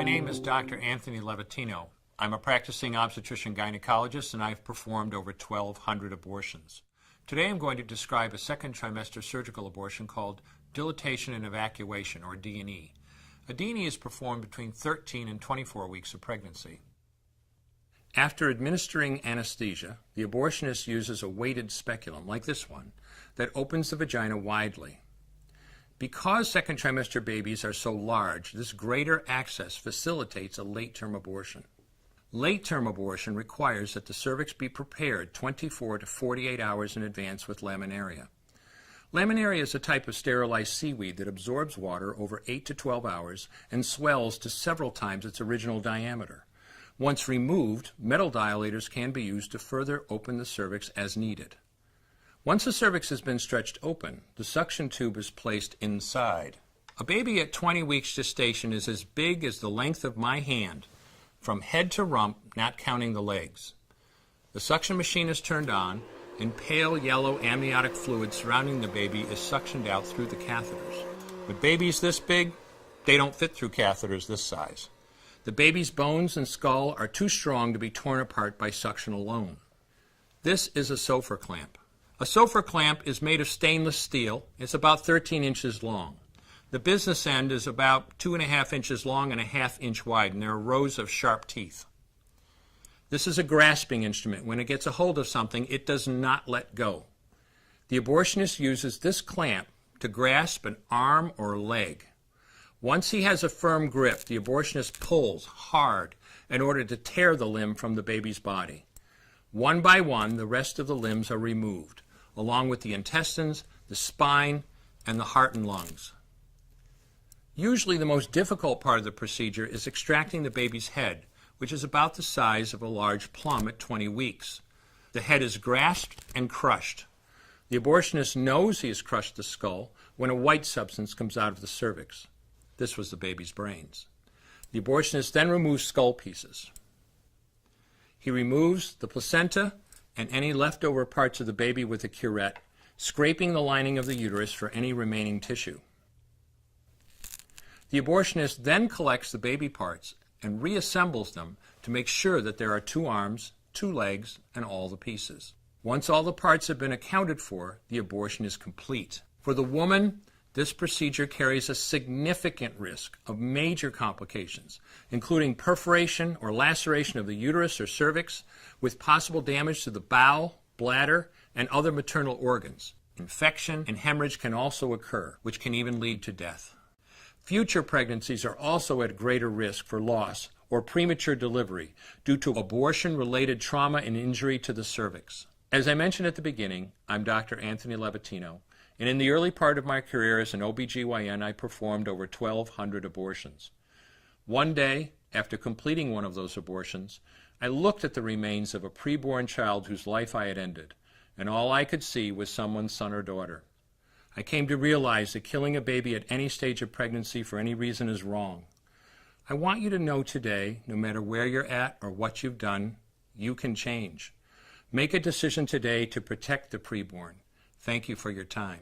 name is Dr. Anthony Levatino. I'm a practicing obstetrician-gynecologist, and I've performed over 1,200 abortions. Today I'm going to describe a second trimester surgical abortion called dilatation and evacuation, or D&E. A D&E is performed between 13 and 24 weeks of pregnancy. After administering anesthesia, the abortionist uses a weighted speculum, like this one, that opens the vagina widely. Because second trimester babies are so large, this greater access facilitates a late-term abortion. Late-term abortion requires that the cervix be prepared 24 to 48 hours in advance with laminaria. Laminaria is a type of sterilized seaweed that absorbs water over 8 to 12 hours and swells to several times its original diameter. Once removed, metal dilators can be used to further open the cervix as needed. Once the cervix has been stretched open, the suction tube is placed inside. A baby at 20 weeks gestation is as big as the length of my hand, from head to rump, not counting the legs. The suction machine is turned on, and pale yellow amniotic fluid surrounding the baby is suctioned out through the catheters. With babies this big, they don't fit through catheters this size. The baby's bones and skull are too strong to be torn apart by suction alone. This is a Sofer clamp. A Sofer clamp is made of stainless steel. It's about 13 inches long. The business end is about 2.5 inches long and 1/2 inch wide, and there are rows of sharp teeth. This is a grasping instrument. When it gets a hold of something, it does not let go. The abortionist uses this clamp to grasp an arm or leg. Once he has a firm grip, the abortionist pulls hard in order to tear the limb from the baby's body. One by one, the rest of the limbs are removed, along with the intestines, the spine, and the heart and lungs. Usually the most difficult part of the procedure is extracting the baby's head, which is about the size of a large plum at 20 weeks. The head is grasped and crushed. The abortionist knows he has crushed the skull when a white substance comes out of the cervix. This was the baby's brains. The abortionist then removes skull pieces. He removes the placenta and any leftover parts of the baby with a curette, scraping the lining of the uterus for any remaining tissue. The abortionist then collects the baby parts and reassembles them to make sure that there are 2 arms, 2 legs, and all the pieces. Once all the parts have been accounted for, the abortion is complete. For the woman, this procedure carries a significant risk of major complications, including perforation or laceration of the uterus or cervix, with possible damage to the bowel, bladder, and other maternal organs. Infection and hemorrhage can also occur, which can even lead to death. Future pregnancies are also at greater risk for loss or premature delivery due to abortion-related trauma and injury to the cervix. As I mentioned at the beginning, I'm Dr. Anthony Levatino, and in the early part of my career as an OBGYN, I performed over 1,200 abortions. One day, after completing one of those abortions, I looked at the remains of a preborn child whose life I had ended, and all I could see was someone's son or daughter. I came to realize that killing a baby at any stage of pregnancy for any reason is wrong. I want you to know today, no matter where you're at or what you've done, you can change. Make a decision today to protect the preborn. Thank you for your time.